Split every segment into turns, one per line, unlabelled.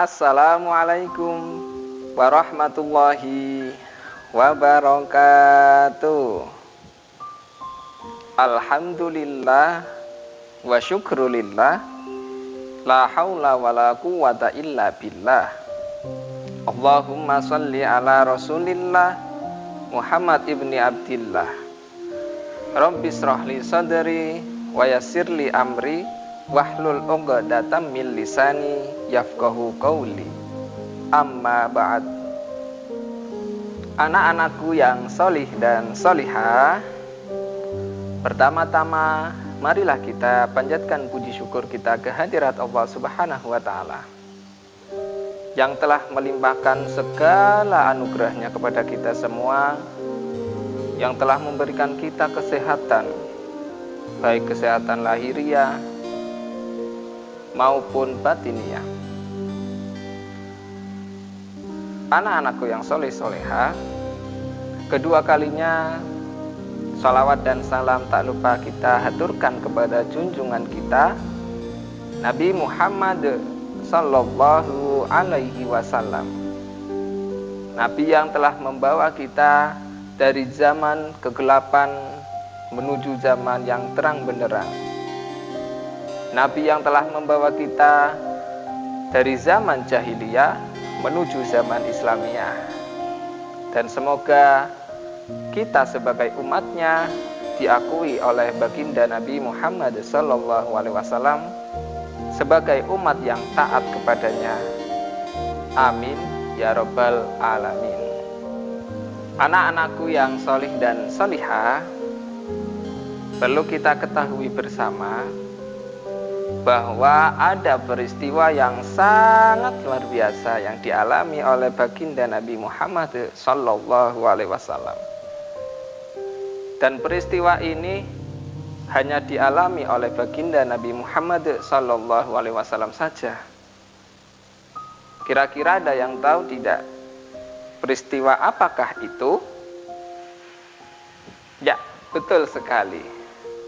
Assalamualaikum warahmatullahi wabarakatuh. Alhamdulillah wa syukrulillah, la haula wa la quwata illa billah. Allahumma salli ala rasulillah Muhammad ibni Abdillah. Rabbi shrahli sadri wa yassirli amri wahlul 'uqdatam min lisani yafqahu qawli. Amma ba'd. Anak-anakku yang solih dan solihah, pertama-tama marilah kita panjatkan puji syukur kita kehadirat Allah Subhanahu wa ta'ala yang telah melimpahkan segala anugerahnya kepada kita semua, yang telah memberikan kita kesehatan, baik kesehatan lahiriah maupun batiniah. Anak-anakku yang soleh soleha, kedua kalinya salawat dan salam tak lupa kita haturkan kepada junjungan kita Nabi Muhammad sallallahu alaihi wasallam, Nabi yang telah membawa kita dari zaman kegelapan menuju zaman yang terang benderang, Nabi yang telah membawa kita dari zaman jahiliyah menuju zaman Islamiyah. Dan semoga kita sebagai umatnya diakui oleh baginda Nabi Muhammad sallallahu alaihi wasallam sebagai umat yang taat kepadanya. Amin ya rabbal alamin. Anak-anakku yang solih dan solihah, perlu kita ketahui bersama bahwa ada peristiwa yang sangat luar biasa yang dialami oleh baginda Nabi Muhammad sallallahu alaihi wasallam. Dan peristiwa ini hanya dialami oleh baginda Nabi Muhammad sallallahu alaihi wasallam saja. Kira-kira ada yang tahu tidak? Peristiwa apakah itu? Ya, betul sekali.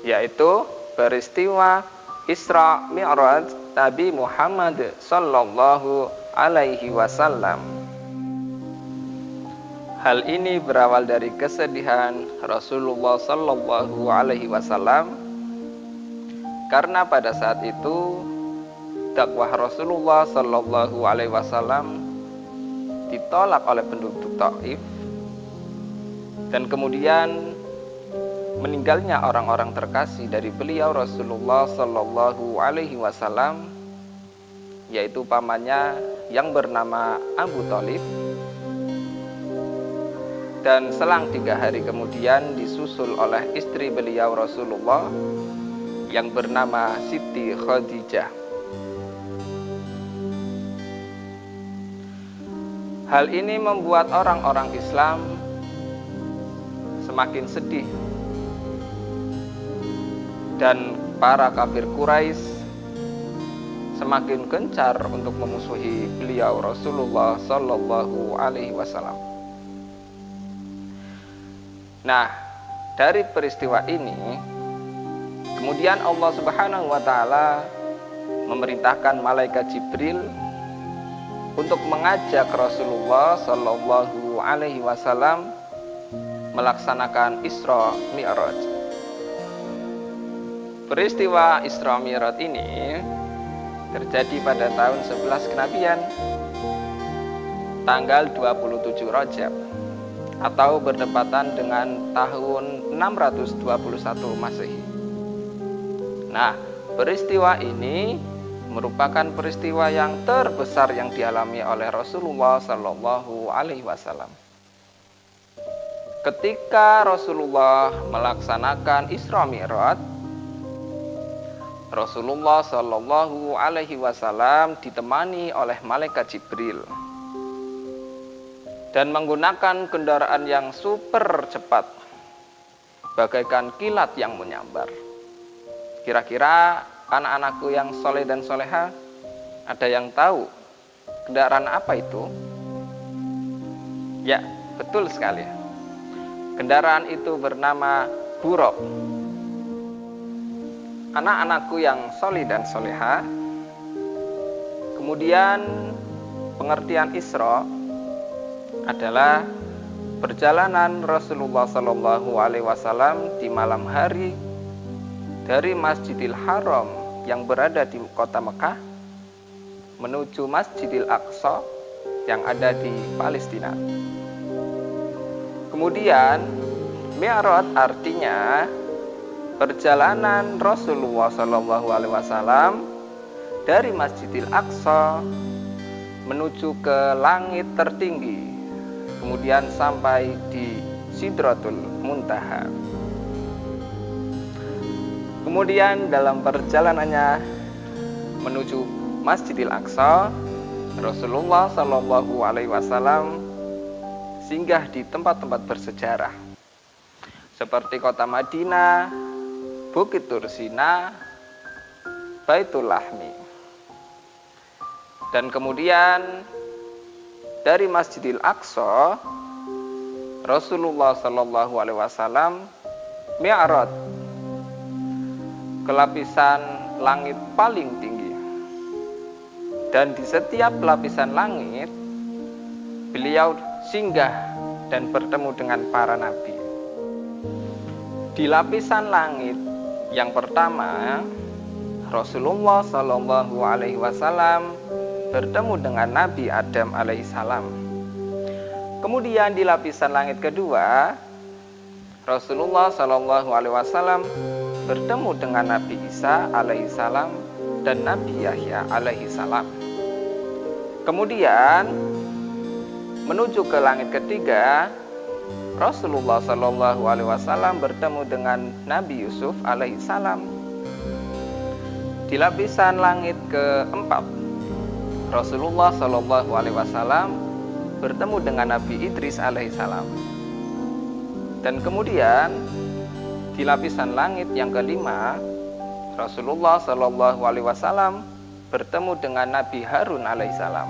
Yaitu peristiwa Isra Mi'raj Nabi Muhammad sallallahu alaihi wasallam. Hal ini berawal dari kesedihan Rasulullah sallallahu alaihi wasallam karena pada saat itu dakwah Rasulullah sallallahu alaihi wasallam ditolak oleh penduduk Taif, dan kemudian meninggalnya orang-orang terkasih dari beliau Rasulullah sallallahu alaihi wasallam, yaitu pamannya yang bernama Abu Thalib. Dan selang 3 hari kemudian disusul oleh istri beliau Rasulullah yang bernama Siti Khadijah. Hal ini membuat orang-orang Islam semakin sedih, dan para kafir Quraisy semakin gencar untuk memusuhi beliau Rasulullah sallallahu alaihi wasallam. Nah, dari peristiwa ini kemudian Allah Subhanahu wa taala memerintahkan malaikat Jibril untuk mengajak Rasulullah sallallahu alaihi wasallam melaksanakan Isra Mi'raj. Peristiwa Isra Mi'raj ini terjadi pada tahun 11 kenabian, tanggal 27 Rajab, atau berdepatan dengan tahun 621 Masehi. Nah, peristiwa ini merupakan peristiwa yang terbesar yang dialami oleh Rasulullah sallallahu alaihi wasallam. Ketika Rasulullah melaksanakan Isra Mi'raj, Rasulullah sallallahu alaihi wasallam ditemani oleh malaikat Jibril dan menggunakan kendaraan yang super cepat bagaikan kilat yang menyambar. Kira-kira anak-anakku yang soleh dan soleha, ada yang tahu kendaraan apa itu? Ya, betul sekali. Kendaraan itu bernama Buraq. Anak-anakku yang soleh dan soleha, kemudian Pengertian Isra adalah perjalanan Rasulullah Shallallahu Alaihi Wasallam di malam hari dari Masjidil Haram yang berada di kota Mekah menuju Masjidil Aqsa yang ada di Palestina. Kemudian Mi'raj artinya perjalanan Rasulullah Shallallahu Alaihi Wasallam dari Masjidil Aqsa menuju ke langit tertinggi, kemudian sampai di Sidratul Muntaha. Kemudian dalam perjalanannya menuju Masjidil Aqsa, Rasulullah Shallallahu Alaihi Wasallam singgah di tempat-tempat bersejarah seperti kota Madinah, Bukit Tursina, Baitul Lahmi. Dan kemudian dari Masjidil Aqsa, Rasulullah Shallallahu Alaihi Wasallam mi'raj ke lapisan langit paling tinggi. Dan di setiap lapisan langit, beliau singgah dan bertemu dengan para nabi. Di lapisan langit yang pertama, Rasulullah Shallallahu Alaihi Wasallam bertemu dengan Nabi Adam alaihissalam. Kemudian di lapisan langit kedua, Rasulullah Shallallahu Alaihi Wasallam bertemu dengan Nabi Isa alaihissalam dan Nabi Yahya alaihissalam. Kemudian menuju ke langit ketiga, Rasulullah Shallallahu Alaihi Wasallam bertemu dengan Nabi Yusuf alaihissalam. Di lapisan langit keempat, Rasulullah Shallallahu Alaihi Wasallam bertemu dengan Nabi Idris alaihissalam. Dan kemudian di lapisan langit yang kelima, Rasulullah Shallallahu Alaihi Wasallam bertemu dengan Nabi Harun alaihissalam.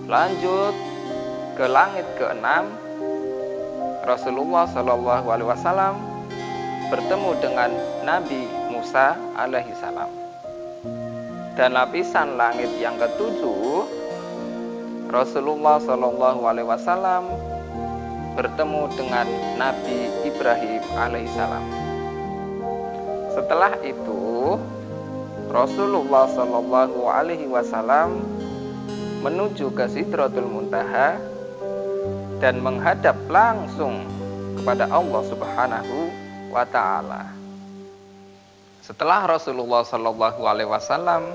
Lanjut ke langit keenam, Rasulullah Shallallahu Alaihi Wasallam bertemu dengan Nabi Musa alaihissalam. Dan lapisan langit yang ketujuh, Rasulullah Shallallahu Alaihi Wasallam bertemu dengan Nabi Ibrahim alaihissalam. Setelah itu, Rasulullah Shallallahu Alaihi Wasallam menuju ke Sidratul Muntaha dan menghadap langsung kepada Allah Subhanahu wa Ta'ala. Setelah Rasulullah Shallallahu Alaihi Wasallam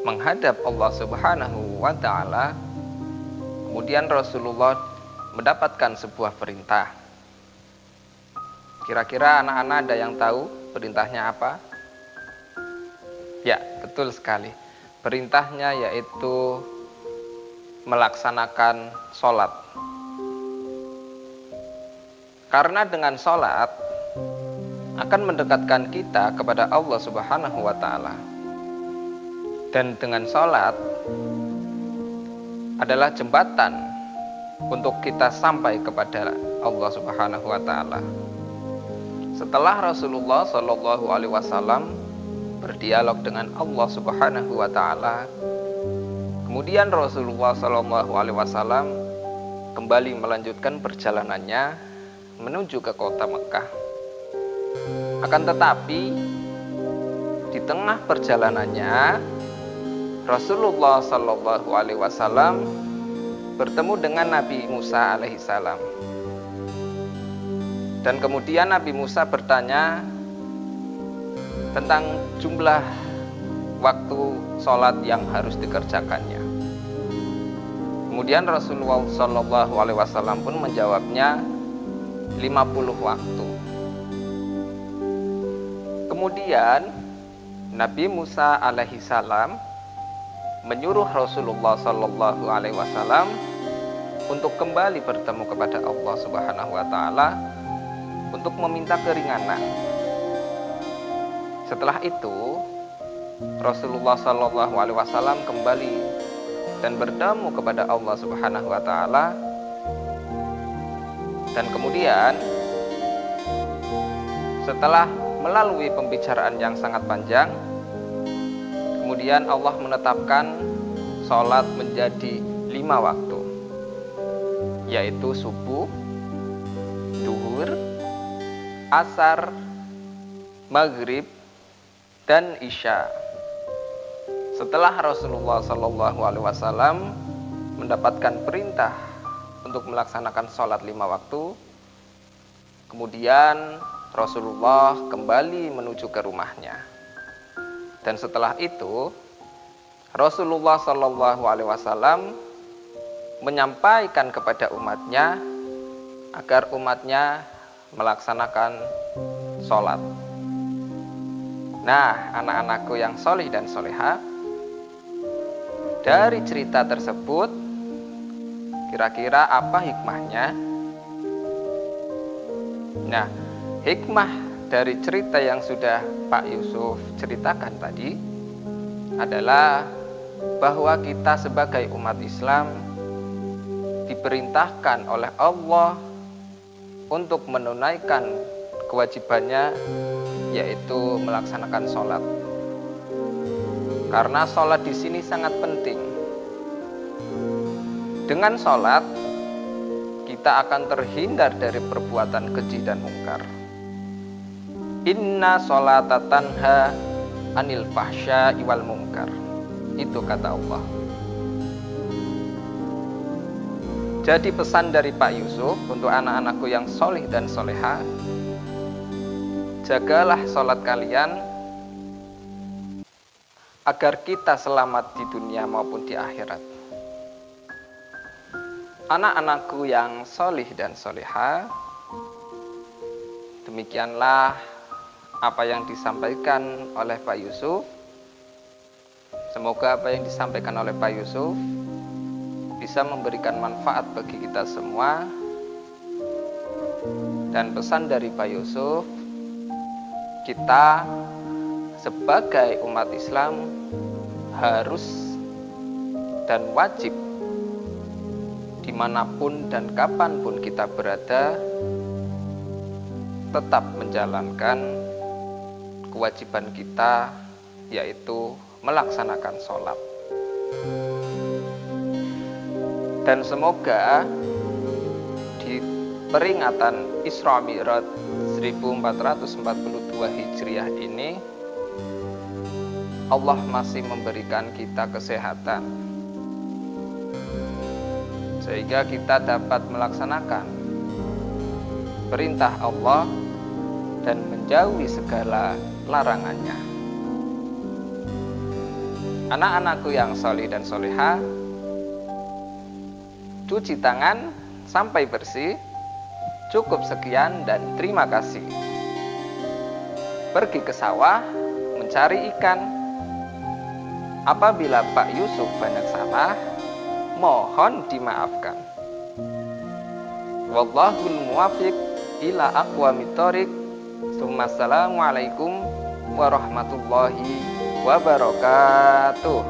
menghadap Allah Subhanahu wa Ta'ala, kemudian Rasulullah mendapatkan sebuah perintah. Kira-kira anak-anak ada yang tahu perintahnya apa? Ya, betul sekali. Perintahnya yaitu melaksanakan sholat. Karena dengan sholat akan mendekatkan kita kepada Allah Subhanahu wa Ta'ala. Dan dengan sholat adalah jembatan untuk kita sampai kepada Allah Subhanahu wa Ta'ala. Setelah Rasulullah Shallallahu Alaihi Wasallam berdialog dengan Allah Subhanahu wa Ta'ala, kemudian Rasulullah Shallallahu Alaihi Wasallam kembali melanjutkan perjalanannya menuju ke kota Mekah. Akan tetapi di tengah perjalanannya, Rasulullah Shallallahu Alaihi Wasallam bertemu dengan Nabi Musa alaihissalam. Dan kemudian Nabi Musa bertanya tentang jumlah waktu sholat yang harus dikerjakannya. Kemudian Rasulullah Shallallahu Alaihi Wasallam pun menjawabnya 50 waktu. Kemudian Nabi Musa alaihissalam menyuruh Rasulullah Shallallahu Alaihi Wasallam untuk kembali bertemu kepada Allah Subhanahu wa Ta'ala untuk meminta keringanan. Setelah itu Rasulullah Shallallahu Alaihi Wasallam kembali dan bertemu kepada Allah Subhanahu wa Ta'ala. Dan kemudian setelah melalui pembicaraan yang sangat panjang, kemudian Allah menetapkan sholat menjadi 5 waktu, yaitu subuh, duhur, asar, maghrib, dan isya. Setelah Rasulullah SAW mendapatkan perintah untuk melaksanakan sholat 5 waktu, kemudian Rasulullah kembali menuju ke rumahnya. Dan setelah itu Rasulullah SAW menyampaikan kepada umatnya agar umatnya melaksanakan sholat. Nah, anak-anakku yang solih dan soleha, dari cerita tersebut kira-kira apa hikmahnya? Nah, hikmah dari cerita yang sudah Pak Yusuf ceritakan tadi adalah bahwa kita sebagai umat Islam diperintahkan oleh Allah untuk menunaikan kewajibannya, yaitu melaksanakan sholat. Karena sholat di sini sangat penting. Dengan sholat kita akan terhindar dari perbuatan keji dan mungkar. Inna sholata tanha anil fahsya'i wal munkar. Itu kata Allah. Jadi pesan dari Pak Yusuf untuk anak-anakku yang solih dan soleha, jagalah sholat kalian agar kita selamat di dunia maupun di akhirat. Anak-anakku yang solih dan soleha, demikianlah apa yang disampaikan oleh Pak Yusuf. Semoga apa yang disampaikan oleh Pak Yusuf bisa memberikan manfaat bagi kita semua. Dan pesan dari Pak Yusuf, kita sebagai umat Islam harus dan wajib dimanapun dan kapanpun kita berada tetap menjalankan kewajiban kita, yaitu melaksanakan sholat. Dan semoga di peringatan Isra Mi'raj 1442 Hijriah ini Allah masih memberikan kita kesehatan, sehingga kita dapat melaksanakan perintah Allah dan menjauhi segala larangannya. Anak-anakku yang solih dan soleha, cuci tangan sampai bersih. Cukup sekian dan terima kasih. Pergi ke sawah mencari ikan. Apabila Pak Yusuf banyak salah, mohon dimaafkan. Wallahul muwaffiq ila aqwamit thoriq. Assalamualaikum warahmatullahi wabarakatuh.